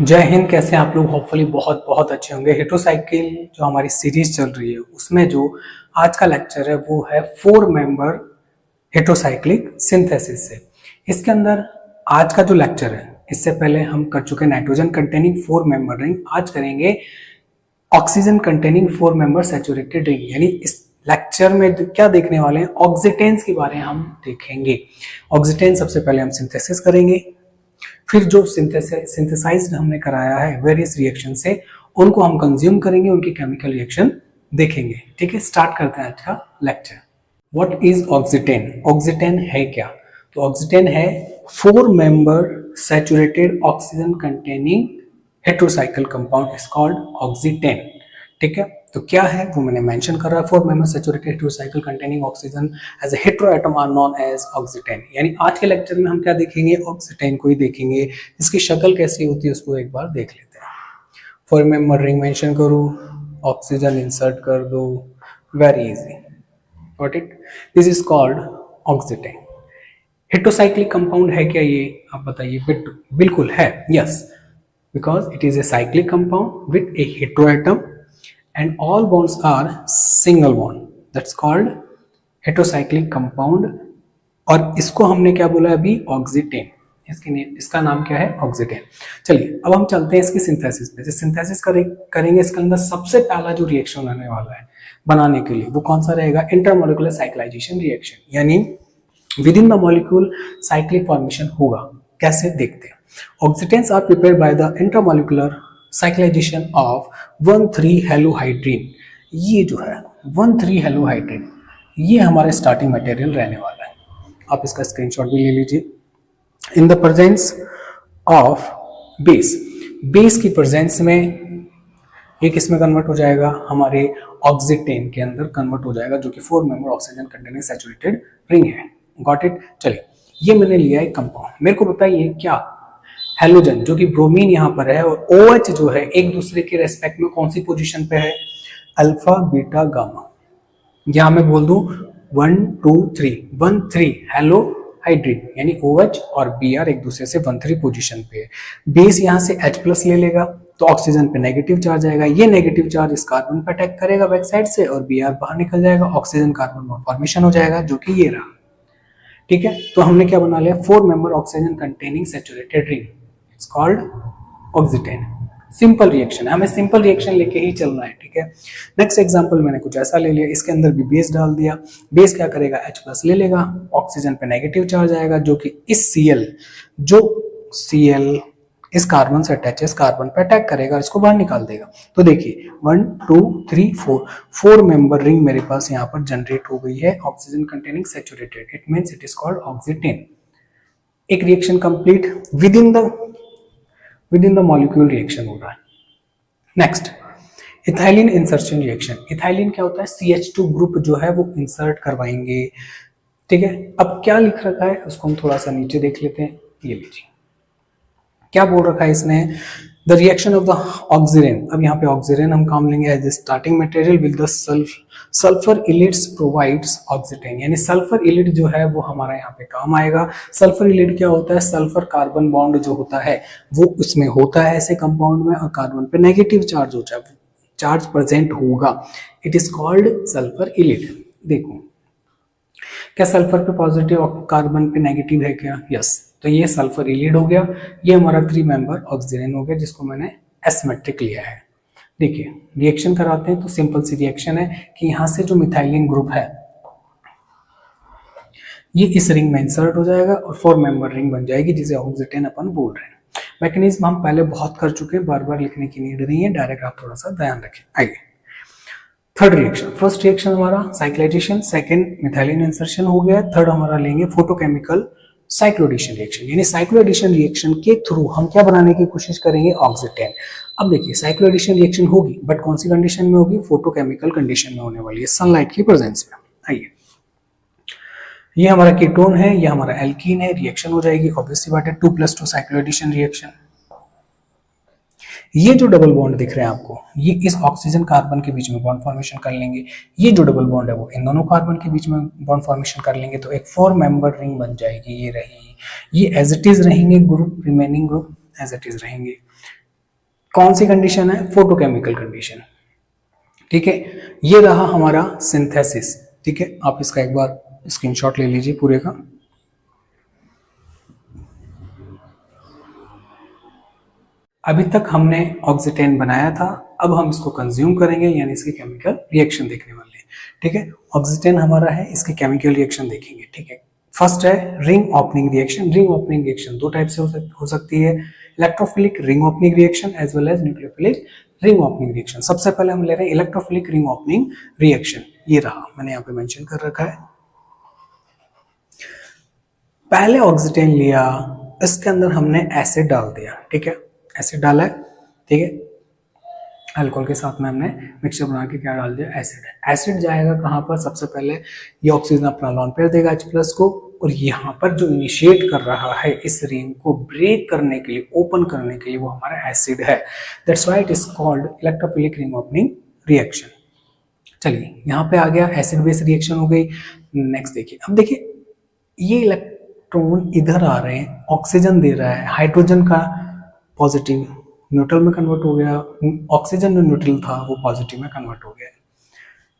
जय हिंद। कैसे हैं आप लोग? होपफुली बहुत बहुत अच्छे होंगे। हेट्रोसाइकिल जो हमारी सीरीज चल रही है उसमें जो आज का लेक्चर है वो है 4 मेंबर हेट्रोसाइक्लिक सिंथेसिस से। इसके अंदर आज का जो लेक्चर है, इससे पहले हम कर चुके नाइट्रोजन कंटेनिंग 4 मेंबर रिंग। आज करेंगे oxygen containing 4 member saturated ring. यानी इस लेक्चर में क्या देखने वाले हैं, ऑक्सीटेंस के बारे में हम देखेंगे। ऑक्सीटेंस सबसे पहले हम सिंथेसिस करेंगे, फिर जो सिंथेसाइज्ड हमने कराया है वेरियस रिएक्शन से उनको हम कंज्यूम करेंगे, उनकी केमिकल रिएक्शन देखेंगे। ठीक है, स्टार्ट करते हैं आज का lecture. What is oxetane? Oxetane है क्या? तो ऑक्सीटेन है 4 member saturated oxygen containing heterocycle compound is called oxetane. ठीक है, तो क्या है वो मैंने मेंशन कर रहा है। 4 member saturated heterocycle containing oxygen as a heteroatom are known as oxetane. यानी आज के लेक्चर में हम क्या देखेंगे? ऑक्सीटेन को ही देखेंगे। इसकी शक्ल कैसी होती है उसको एक बार देख लेते हैं। 4 मेंबर रिंग मेंशन करूँ, ऑक्सीजन इंसर्ट कर दो, very easy, got it. This is called oxetane. Heterocyclic compound है क्या ये? आप बताइए। बिल्कुल है, yes, because it is a cyclic compound with a heteroatom and all bonds are single bond, that's called heterocyclic compound। और इसको हमने क्या बोला अभी? ऑक्सीटेन। इसका नाम क्या है? ऑक्सीटेन। चलिए अब हम चलते हैं इसकी सिंथेसिस पे। जैसे सिंथेसिस करेंगे, इसके अंदर सबसे पहला जो रिएक्शन होने वाला है बनाने के लिए वो कौन सा रहेगा? इंटरमोलिकुलर साइक्लाइजेशन रिएक्शन, यानी with in the molecule cyclic formation होगा। कैसे देखते हैं। Oxytens are prepared by the intermolecular cyclization of 1,3-हेलोहाइड्रीन। ये जो है 1,3-हेलोहाइड्रीन, ये हमारे स्टार्टिंग मटेरियल रहने वाला है। आप इसका स्क्रीनशॉट भी ले लीजिए। In the presence of base, base की प्रेजेंस में एक इसमें कन्वर्ट हो जाएगा, हमारे ऑक्सीटेन के अंदर कन्वर्ट हो जाएगा, जो कि 4 member oxygen containing saturated ring है। Got it. चलिए ये मैंने लिया एक कंपाउंड, मेरे को बताइए क्या हेलोजन जो कि ब्रोमीन यहाँ पर है और OH जो है एक दूसरे के रेस्पेक्ट में कौन सी पोजीशन पे है? Alpha beta gamma. यहां मैं बोल दूं 1 2 3 1 3 हेलोहाइड्रीन, यानी OH और Br एक दूसरे से 1 3 पोजीशन पे है। बेस यहां से H+ ले लेगा तो ऑक्सीजन पे नेगेटिव चार्ज आएगा। ये नेगेटिव चार्ज इस कार्बन पे अटैक करेगा बैक साइड से और Br बाहर निकल जाएगा, ऑक्सीजन कार्बन बॉन्ड फॉर्मेशन हो जाएगा, जो कि ये रहा। ठीक है, तो हमने क्या बना लिया? 4 member oxygen containing saturated ring, it's called oxetane. Simple reaction है, हमें सिंपल रिएक्शन लेके ही चलना है। ठीक है, नेक्स्ट एग्जांपल मैंने कुछ ऐसा ले लिया, इसके अंदर भी बेस डाल दिया। बेस क्या करेगा? H+ ले लेगा, ऑक्सीजन पे नेगेटिव चार्ज आएगा, जो कि इस Cl इस कार्बन से अटैच है, इस कार्बन पे अटैक करेगा, इसको बाहर निकाल देगा। तो देखिए 1 2 3 4 मेंबर रिंग मेरे पास यहाँ पर जनरेट हो गई है oxygen containing saturated. It means it is called oxetane. एक reaction complete, within the molecule reaction हो रहा है। Next, ethylene insertion reaction. Ethylene क्या होता है? CH2 ग्रुप जो है वो इंसर्ट करवाएंगे। ठीक है, अब क्या लिख रखा है उसको हम थोड़ा सा नीचे देख लेते हैं। ये लीजिए क्या बोल रखा है इसने? The reaction of the oxygen. अब यहाँ पे ऑक्सीजन हम काम लेंगे as the starting material with the sulphur ylides provides oxetane, यानी सल्फर इलिड जो है वो हमारा यहाँ पे काम आएगा। सल्फर इलिड क्या होता है? सल्फर कार्बन बॉन्ड जो होता है वो उसमें होता है ऐसे कंपाउंड में, और कार्बन पे नेगेटिव चार्ज होता है, चार्ज प्रेजेंट होगा। It is called sulphur ylide. देखो क्या सल्फर पे पॉजिटिव और कार्बन पे नेगेटिव है क्या? यस, तो ये सल्फर इलिड हो गया। ये हमारा 3 मेंबर ऑक्सीजन हो गया, जिसको मैंने एसमेट्रिक लिया है। देखिए रिएक्शन कराते हैं तो सिंपल सी रिएक्शन है कि यहां से जो मिथाइलिन ग्रुप है ये इस रिंग में इंसर्ट हो जाएगा और 4 मेंबर रिंग बन जाएगी, जिसे ऑक्सीटेन अपन बोल रहे हैं। मैकेनिज्म हम पहले बहुत कर चुके हैं, बार बार लिखने की नीड नहीं है, डायरेक्ट आप थोड़ा सा ध्यान रखें। आइए थर्ड रिएक्शन। फर्स्ट रिएक्शन हमारा साइक्लाइजेशन, सेकंड मिथाइलिन इंसर्शन हो गया, थर्ड हमारा लेंगे फोटोकेमिकल साइक्लोएडिशन रिएक्शन। यानी साइक्लोएडिशन रिएक्शन के थ्रू हम क्या बनाने की कोशिश करेंगे? ऑक्सीटेन। अब देखिए साइक्लोएडिशन रिएक्शन होगी, बट कौन सी कंडीशन में होगी? फोटोकेमिकल कंडीशन में होने वाली है, सनलाइट की प्रेजेंस में। आइए ये हमारा कीटोन है, ये हमारा एल्कीन है, रिएक्शन हो जाएगी ऑब्वियसली बात है 2+2 साइक्लोएडिशन रिएक्शन। ये जो डबल बॉन्ड दिख रहे हैं आपको, ये इस ऑक्सीजन कार्बन के बीच में बॉन्ड फॉर्मेशन कर लेंगे। ये जो डबल बॉन्ड है वो इन दोनों कार्बन के बीच में बॉन्ड फॉर्मेशन कर लेंगे, तो एक 4 मेंबर रिंग बन जाएगी। ये रही, ये एज इट इज रहेंगे group, remaining group as it is रहेंगे। कौन सी कंडीशन है? Photochemical condition. ठीक है, ये रहा हमारा सिंथेसिस। ठीक है, आप इसका एक बार स्क्रीनशॉट ले लीजिए पूरे का। अभी तक हमने ऑक्सीटेन बनाया था, अब हम इसको कंज्यूम करेंगे, यानी इसके केमिकल रिएक्शन देखने वाले हैं। ठीक है, ऑक्सीटेन हमारा है, इसके केमिकल रिएक्शन देखेंगे। ठीक है, फर्स्ट है ring opening reaction. Ring opening reaction दो टाइप से हो सकती है, electrophilic ring opening reaction as well as nucleophilic ring opening reaction. सबसे पहले हम ले रहे हैं इलेक्ट्रोफिलिक रिंग ओपनिंग रिएक्शन। ये रहा, मैंने यहाँ पे मेंशन कर रखा है। पहले ऑक्सीटेन लिया, इसके अंदर हमने एसिड डाल दिया। ठीक है, एसिड डाला है। ठीक है, अल्कोहल के साथ में हमने मिक्सचर बना के क्या डाल दिया? एसिड। एसिड जाएगा कहाँ पर? सबसे पहले ये ऑक्सीजन अपना लोन पेयर देगा H+ को, और यहाँ पर जो इनिशिएट कर रहा है इस रिंग को ब्रेक करने के लिए, ओपन करने के लिए, वो हमारा एसिड है। That's why it is called electrophilic ring opening reaction. चलिए, यहाँ पे आ गया, एसिड बेस रिएक्शन हो गई। नेक्स्ट देखिए, अब देखिए ये इलेक्ट्रॉन इधर आ रहे हैं, ऑक्सीजन दे रहा है, हाइड्रोजन का पॉजिटिव न्यूट्रल में कन्वर्ट हो गया, ऑक्सीजन जो न्यूट्रल था वो पॉजिटिव में कन्वर्ट हो गया।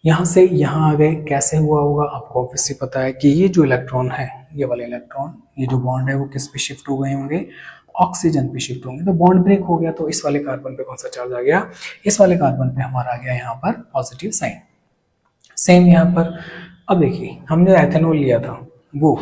यहाँ से यहाँ आ गए, कैसे हुआ होगा आपको ऑब्वियसली पता है कि ये जो इलेक्ट्रॉन है, ये वाले इलेक्ट्रॉन, ये जो बॉन्ड है वो किस पे शिफ्ट हो गए होंगे? ऑक्सीजन पे शिफ्ट होंगे। तो बॉन्ड ब्रेक हो गया, तो इस वाले कार्बन पे कौन सा चार्ज आ गया? इस वाले कार्बन पे हमारा आ गया यहाँ पर पॉजिटिव साइन। सेम यहाँ पर, अब देखिए हमने एथेनॉल लिया था, वो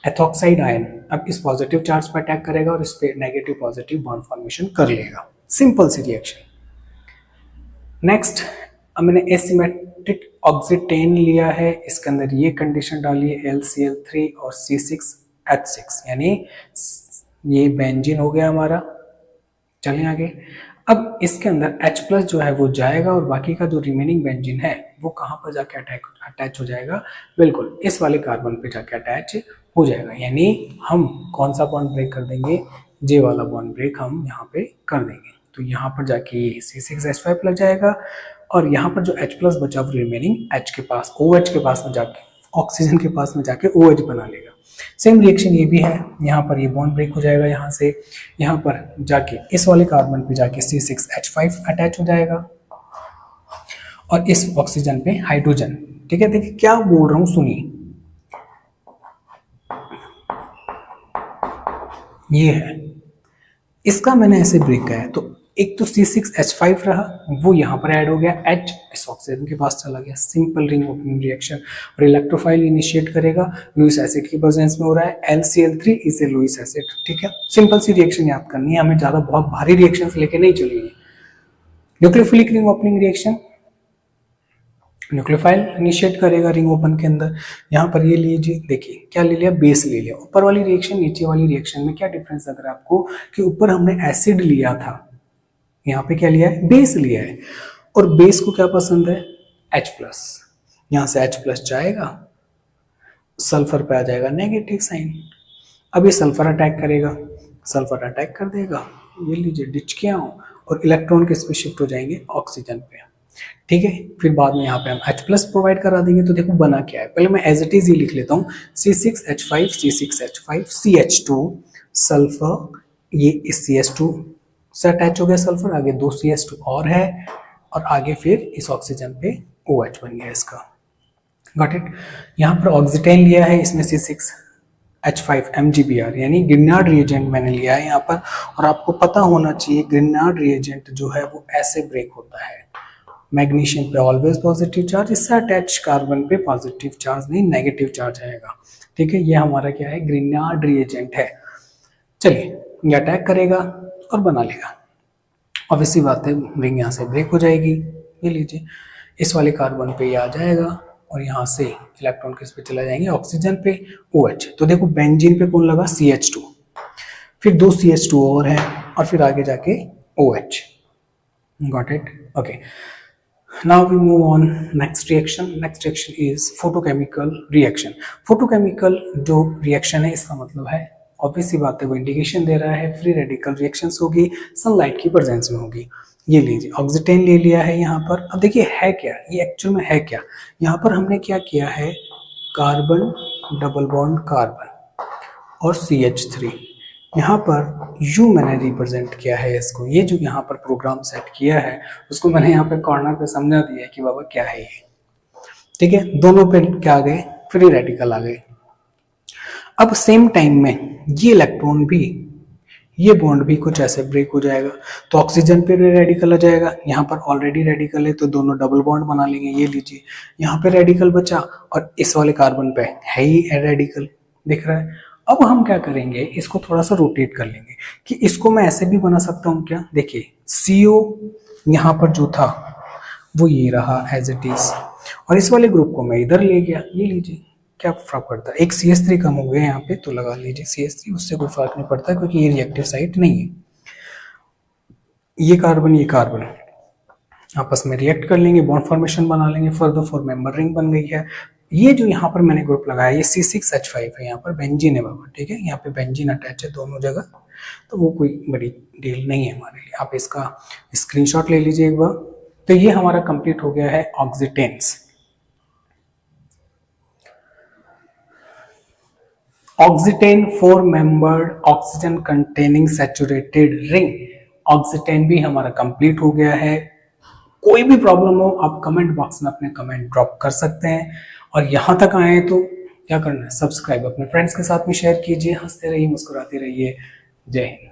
एथॉक्साइड आयन अब इस पॉजिटिव चार्ज पर अटैक करेगा और इस पे नेगेटिव पॉजिटिव बॉन्ड फॉर्मेशन कर लेगा। सिंपल सी रिएक्शन। नेक्स्ट, अब मैंने एसिमेट्रिक ऑक्सीटेन लिया है, इसके अंदर ये कंडीशन डाली है LCl3 और C6H6, यानी ये बेंजीन हो गया हमारा। चलिए आगे, अब इसके अंदर H+ जो है वो जाएगा और बाकी का जो रिमेनिंग बेंजीन है वो कहाँ पर जाके अटैच हो जाएगा? बिल्कुल इस वाले कार्बन पे जाके अटैच हो जाएगा, यानी हम कौन सा बॉन्ड ब्रेक कर देंगे? जे वाला बॉन्ड ब्रेक हम यहाँ पे कर देंगे। तो यहाँ पर जाके C6H5 लग जाएगा, और यहाँ पर जो H+ बचा वो रिमेनिंग H के पास, OH के पास में जाके, ऑक्सीजन के पास में जाके OH बना लेगा। सेम रिएक्शन ये भी है, यहाँ पर ये बॉन्ड ब्रेक हो जाएगा, यहाँ से यहाँ पर जाके इस वाले कार्बन पे जाके C6H5 अटैच हो जाएगा, और इस ऑक्सीजन पे हाइड्रोजन। ठीक है, देखिए क्या बोल रहा हूँ, सुनिए। ये है, इसका मैंने ऐसे ब्रेक किया है, तो एक तो C6H5 रहा, वो यहाँ पर ऐड हो गया, H इस ऑक्सीजन के पास चला गया। Simple ring opening reaction. और इलेक्ट्रोफाइल इनिशिएट करेगा, लुईस एसिड की प्रेजेंस में हो रहा है, LCl3 is a Lewis acid. ठीक है, सिंपल सी रिएक्शन याद करनी है हमें, ज्यादा बहुत भारी रिएक्शन लेके नहीं चलेंगे। Nucleophilic ring opening reaction, nucleophile initiate करेगा रिंग ओपन के अंदर। यहाँ पर ये लीजिए, देखिए क्या ले लिया? बेस ले लिया। ऊपर वाली रिएक्शन नीचे वाली रिएक्शन में क्या डिफरेंस लग रहा है आपको? कि ऊपर हमने एसिड लिया था, यहाँ पे क्या लिया है? बेस लिया है, और बेस को क्या पसंद है? H+। यहाँ से H+ जाएगा, सल्फर पे आ जाएगा नेगेटिव साइन। अब ये सल्फर अटैक करेगा, सल्फर अटैक कर देगा, ये लीजिए डिच किया हूँ, और इलेक्ट्रॉन किस पे शिफ्ट हो जाएंगे? ऑक्सीजन पे। ठीक है, फिर बाद में यहाँ पे हम H+ प्रोवाइड करा देंगे। तो देखो बना क्या है, पहले मैं एज इट इज ही लिख लेता हूँ, C6H5 C6H5 CH2 सल्फर, ये इस CH2 से अटैच हो गया सल्फर, आगे 2 CH2 और है, और आगे फिर इस ऑक्सीजन पे OH बन गया इसका। Got it. यहाँ पर ऑक्सीटेन लिया है, इसमें C6H5 MgBr यानी ग्रिनार्ड रिएजेंट मैंने लिया है यहाँ पर। और आपको पता होना चाहिए ग्रिनार्ड रिएजेंट जो है वो ऐसे ब्रेक होता है, मैग्नीशियम पे ऑलवेज पॉजिटिव चार्ज, इससे अटैच कार्बन पे पॉजिटिव चार्ज नहीं नेगेटिव चार्ज आएगा। ठीक है, ये हमारा क्या है? ग्रिनार्ड रिएजेंट है। चलिए, ये अटैक करेगा और बना लेगा, ऑब्वियसली बात है रिंग यहाँ से ब्रेक हो जाएगी। ये लीजिए, इस वाले कार्बन पे ये आ जाएगा, और यहाँ से इलेक्ट्रॉन किस पे चला जाएंगे? ऑक्सीजन पे, OH। तो देखो बेंजीन पे कौन लगा? CH2, फिर 2 CH2 और है, और फिर आगे जाके OH। Got it, okay. Now we move on next reaction. Next reaction is photochemical reaction. Photochemical जो reaction है इसका मतलब है, ऑब्वियसली बात है वो इंडिकेशन दे रहा है फ्री रेडिकल रिएक्शंस होगी, सनलाइट की प्रेजेंस में होगी। ये लीजिए ऑक्सीटेन ले लिया है यहाँ पर। अब देखिए है क्या, ये एक्चुअल में है क्या? यहाँ पर हमने क्या किया है, कार्बन डबल बॉन्ड कार्बन और CH3, यहाँ पर यू मैंने रिप्रेजेंट किया है इसको, ये जो यहाँ पर प्रोग्राम सेट किया है उसको मैंने यहाँ पे कॉर्नर पे समझा दिया है कि बाबा क्या है ये। ठीक है, दोनों पे क्या आ गए, फ्री रेडिकल आ गए। अब सेम टाइम में ये इलेक्ट्रॉन भी, ये बॉन्ड भी कुछ ऐसे ब्रेक हो जाएगा, तो ऑक्सीजन पे भी रेडिकल आ जाएगा, यहाँ पर ऑलरेडी रेडिकल है तो दोनों डबल बॉन्ड बना लेंगे। ये लीजिए यहाँ पे रेडिकल बचा और इस वाले कार्बन पे है ही रेडिकल, दिख रहा है। अब हम क्या करेंगे, इसको थोड़ा सा रोटेट कर लेंगे कि इसको मैं ऐसे भी बना सकता हूँ क्या, देखिए CO यहाँ पर जो था वो ये रहा एज इट इज, और इस वाले ग्रुप को मैं इधर ले गया, ये लीजिए क्या फर्क पड़ता है, एक CH3 कम हो गया यहाँ पे तो लगा लीजिए CH3, उससे कोई फर्क नहीं पड़ता क्योंकि ये रिएक्टिव साइट नहीं है। ये कार्बन आपस में रिएक्ट कर लेंगे, बॉन्ड फॉर्मेशन बना लेंगे, फर्दर 4 मेंबर रिंग बन गई है। ये जो यहाँ पर मैंने ग्रुप लगाया ये C6H5 है, यहाँ पर बेंजीन है बाबा, ठीक है, यहाँ पे बेंजीन अटैच है दोनों जगह, तो वो कोई बड़ी डील नहीं है हमारे लिए। आप इसका स्क्रीनशॉट ले लीजिए एक बार। तो ये हमारा कंप्लीट हो गया है oxetanes. Oxetane 4 membered oxygen containing saturated ring, oxetane भी हमारा कंप्लीट हो गया है। कोई भी प्रॉब्लम हो आप कमेंट बॉक्स में अपने कमेंट ड्रॉप कर सकते हैं, और यहां तक आए तो क्या करना है, सब्सक्राइब अपने फ्रेंड्स के साथ में शेयर कीजिए, हंसते रहिए मुस्कुराते रहिए। जय हिंद।